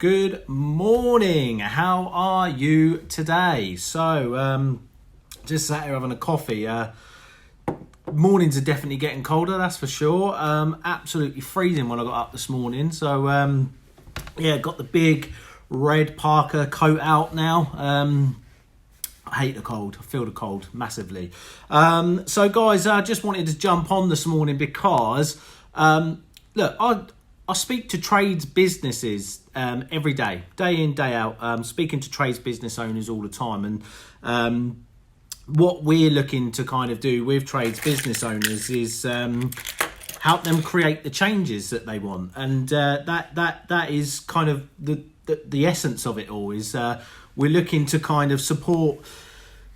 Good morning. How are you today? So, just sat here having a coffee. Mornings are definitely getting colder, that's for sure. Absolutely freezing when I got up this morning. So, got the big red Parker coat out now. I hate the cold. I feel the cold massively. So, guys, I just wanted to jump on this morning because, look, I speak to trades businesses every day in, day out, speaking to trades business owners all the time. And what we're looking to kind of do with trades business owners is help them create the changes that they want. And that is kind of the essence of it all is we're looking to kind of support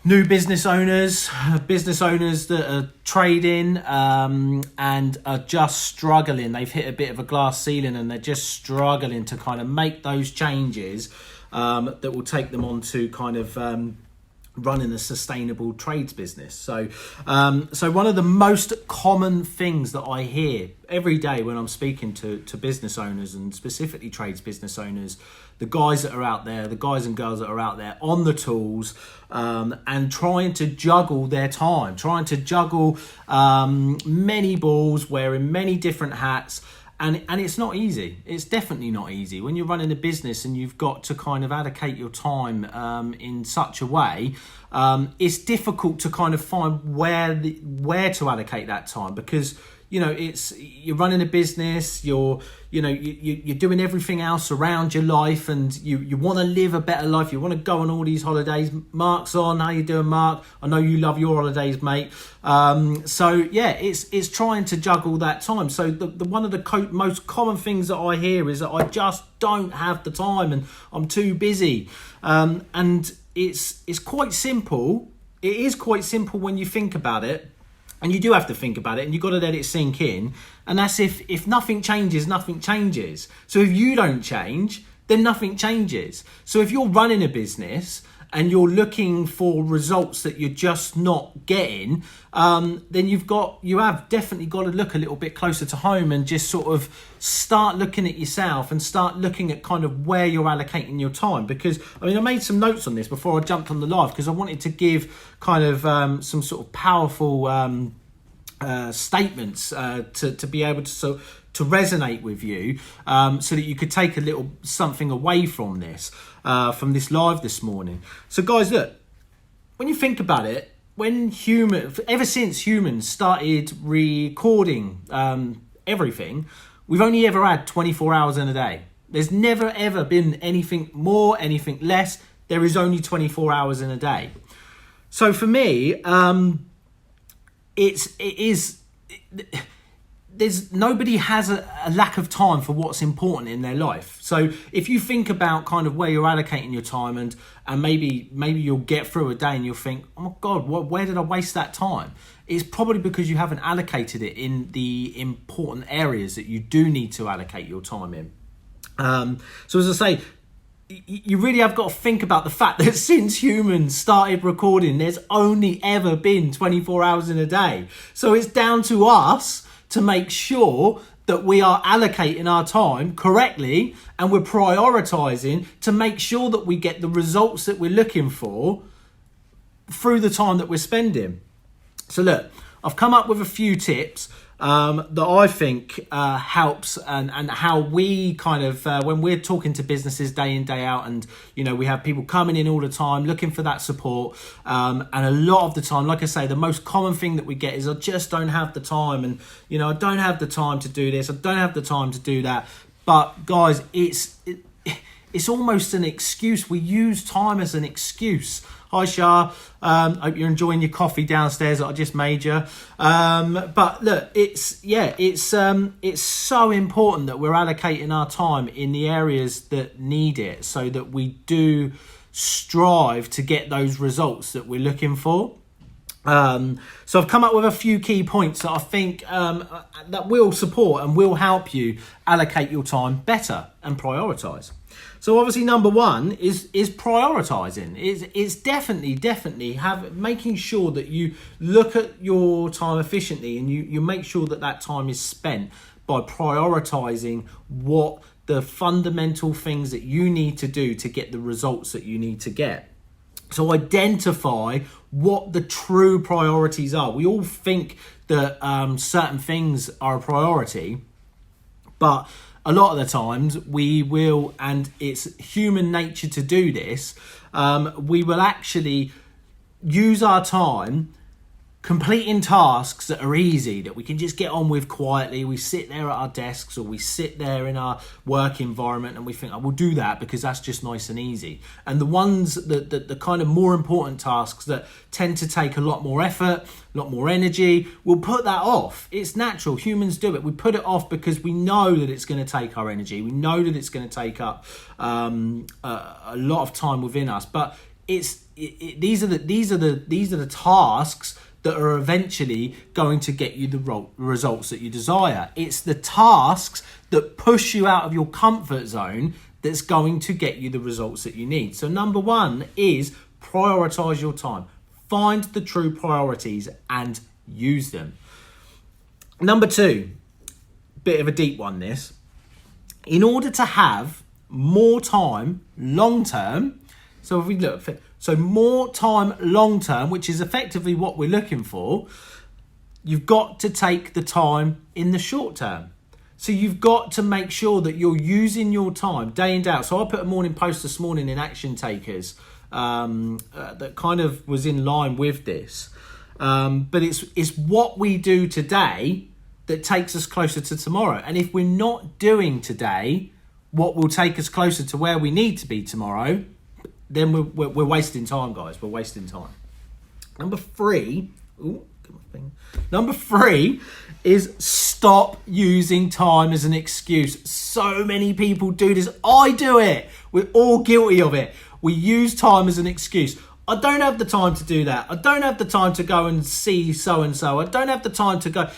new business owners that are trading and are just struggling. They've hit a bit of a glass ceiling and they're just struggling to kind of make those changes that will take them on to kind of running a sustainable trades business. So one of the most common things that I hear every day when I'm speaking to business owners and specifically trades business owners, the guys that are out there, the guys and girls that are out there on the tools and trying to juggle their time, trying to juggle many balls, wearing many different hats. And it's not easy. It's definitely not easy. When you're running a business and you've got to kind of allocate your time in such a way, it's difficult to kind of find where to allocate that time because, you know, you're running a business, you're doing everything else around your life and you want to live a better life. You want to go on all these holidays. Mark's on. How you doing, Mark? I know you love your holidays, mate. It's trying to juggle that time. So the one of the most common things that I hear is that I just don't have the time and I'm too busy. And it's quite simple. It is quite simple when you think about it. And you do have to think about it and you've got to let it sink in. And that's if nothing changes, nothing changes. So if you don't change, then nothing changes. So if you're running a business and you're looking for results that you're just not getting, then you have definitely got to look a little bit closer to home and just sort of start looking at yourself and start looking at kind of where you're allocating your time. Because, I mean, I made some notes on this before I jumped on the live because I wanted to give kind of some sort of powerful statements to be able to resonate with you so that you could take a little something away from this live this morning. So guys, look, when you think about it, ever since humans started recording everything, we've only ever had 24 hours in a day. There's never ever been anything more, anything less. There is only 24 hours in a day. So for me, nobody has a lack of time for what's important in their life. So if you think about kind of where you're allocating your time and maybe you'll get through a day and you'll think, oh my God, where did I waste that time? It's probably because you haven't allocated it in the important areas that you do need to allocate your time in. So as I say, you really have got to think about the fact that since humans started recording, there's only ever been 24 hours in a day. So it's down to us to make sure that we are allocating our time correctly and we're prioritizing to make sure that we get the results that we're looking for through the time that we're spending. So look, I've come up with a few tips that I think helps and how we kind of, when we're talking to businesses day in, day out, and, you know, we have people coming in all the time looking for that support. And a lot of the time, like I say, the most common thing that we get is I just don't have the time. And, you know, I don't have the time to do this. I don't have the time to do that. But guys, it's almost an excuse. We use time as an excuse. Hi, Shah. Hope you're enjoying your coffee downstairs that I just made you. But look, it's so important that we're allocating our time in the areas that need it so that we do strive to get those results that we're looking for. So I've come up with a few key points that I think that will support and will help you allocate your time better and prioritise. So obviously number one is prioritizing. It's definitely making sure that you look at your time efficiently and you make sure that time is spent by prioritizing what the fundamental things that you need to do to get the results that you need to get. So identify what the true priorities are. We all think that certain things are a priority, but a lot of the times we will, and it's human nature to do this, we will actually use our time completing tasks that are easy, that we can just get on with quietly. We sit there at our desks, or we sit there in our work environment, and we think, we'll do that because that's just nice and easy. And the ones that the kind of more important tasks that tend to take a lot more effort, a lot more energy, we'll put that off. It's natural. Humans do it. We put it off because we know that it's going to take our energy. We know that it's going to take up a lot of time within us. But these are the tasks that are eventually going to get you the results that you desire. It's the tasks that push you out of your comfort zone that's going to get you the results that you need. So number one is prioritize your time. Find the true priorities and use them. Number two, bit of a deep one this. In order to have more time long term, so if we look for more time long term, which is effectively what we're looking for, you've got to take the time in the short term. So you've got to make sure that you're using your time day in, day out. So I put a morning post this morning in Action Takers that kind of was in line with this. But it's what we do today that takes us closer to tomorrow. And if we're not doing today what will take us closer to where we need to be tomorrow, then we're wasting time, guys. We're wasting time. Number three is stop using time as an excuse. So many people do this. I do it. We're all guilty of it. We use time as an excuse. I don't have the time to do that. I don't have the time to go and see so-and-so. I don't have the time to go.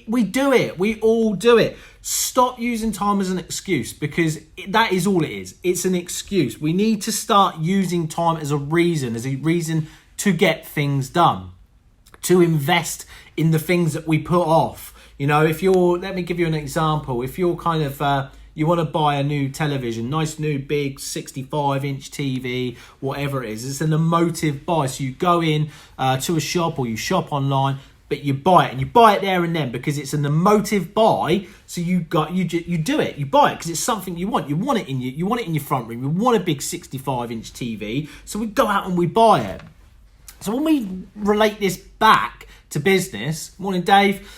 We do it. We all do it. Stop using time as an excuse, because that is all it is. It's an excuse. We need to start using time as a reason to get things done, to invest in the things that we put off. You know, let me give you an example. If you're kind of, you want to buy a new television, nice new big 65-inch TV, whatever it is, it's an emotive buy. So you go in to a shop, or you shop online, but you buy it, and you buy it there and then because it's an emotive buy. So you do it. You buy it because it's something you want. You want it in your front room. You want a big 65-inch TV. So we go out and we buy it. So when we relate this back to business, morning Dave,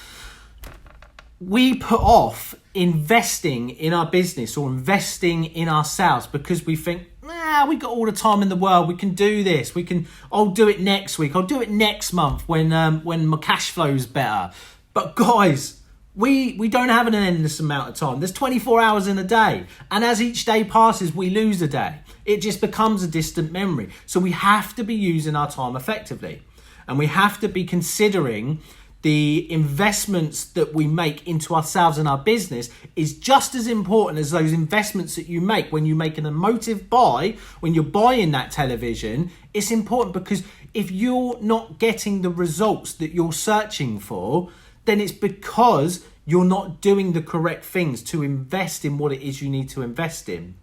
we put off investing in our business or investing in ourselves because we think, we got all the time in the world. We can do this. I'll do it next week. I'll do it next month when my cash flow is better. But guys, we don't have an endless amount of time. There's 24 hours in a day. And as each day passes, we lose a day. It just becomes a distant memory. So we have to be using our time effectively. And we have to be considering the investments that we make into ourselves and our business is just as important as those investments that you make when you make an emotive buy, when you're buying that television. It's important because if you're not getting the results that you're searching for, then it's because you're not doing the correct things to invest in what it is you need to invest in.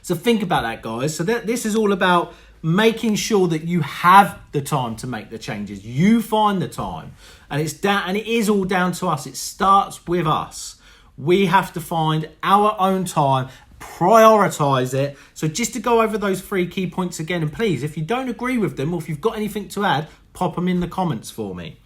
So think about that, guys. So this is all about making sure that you have the time to make the changes. You find the time, and it is all down to us. It starts with us. We have to find our own time, prioritize it. So just to go over those 3 key points again, and please, if you don't agree with them or if you've got anything to add, pop them in the comments for me.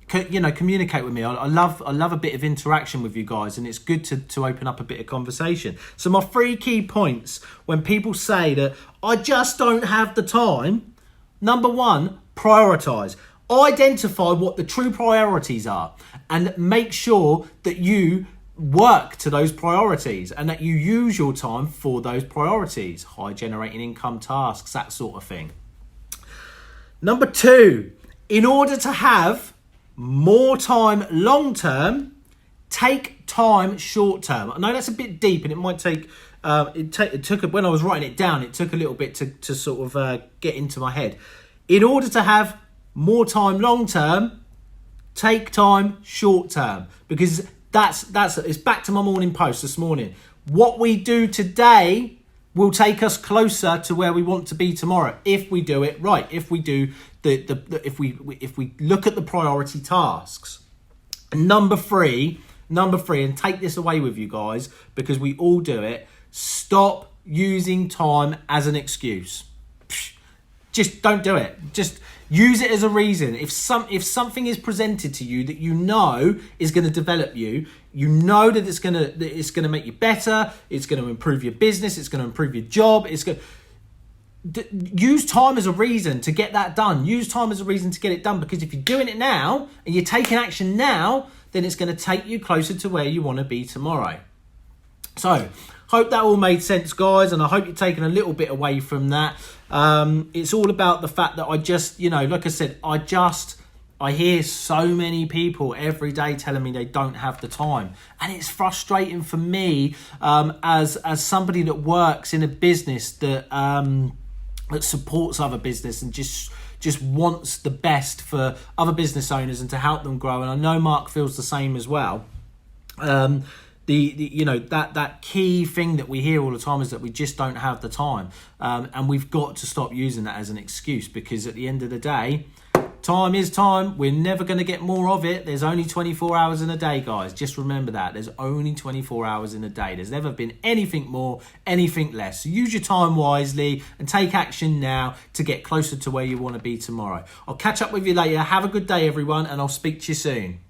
Communicate with me. I love a bit of interaction with you guys, and it's good to open up a bit of conversation. So my 3 key points when people say that I just don't have the time. Number 1, prioritize. Identify what the true priorities are and make sure that you work to those priorities and that you use your time for those priorities. High generating income tasks, that sort of thing. Number 2, in order to have more time long term, take time short term. I know that's a bit deep, and it might take it took when I was writing it down, it took a little bit to sort of get into my head. In order to have more time long term, take time short term, because that's it's back to my morning post this morning. What we do today will take us closer to where we want to be tomorrow if we do it right. If we do if we look at the priority tasks. And number three, and take this away with you guys because we all do it. Stop using time as an excuse. Just don't do it. Just use it as a reason. If something is presented to you that you know is going to develop you, you know that it's going to make you better, it's going to improve your business, it's going to improve your job, use time as a reason to get that done. Use time as a reason to get it done, because if you're doing it now and you're taking action now, then it's going to take you closer to where you want to be tomorrow. So, hope that all made sense, guys, and I hope you're taking a little bit away from that. It's all about the fact that I just, like I said, I hear so many people every day telling me they don't have the time. And it's frustrating for me as somebody that works in a business that supports other business and just wants the best for other business owners and to help them grow. And I know Mark feels the same as well. That key thing that we hear all the time is that we just don't have the time, and we've got to stop using that as an excuse, because at the end of the day, time is time. We're never going to get more of it. There's only 24 hours in a day, guys. Just remember that. There's only 24 hours in a day. There's never been anything more, anything less. So use your time wisely and take action now to get closer to where you want to be tomorrow. I'll catch up with you later. Have a good day, everyone, and I'll speak to you soon.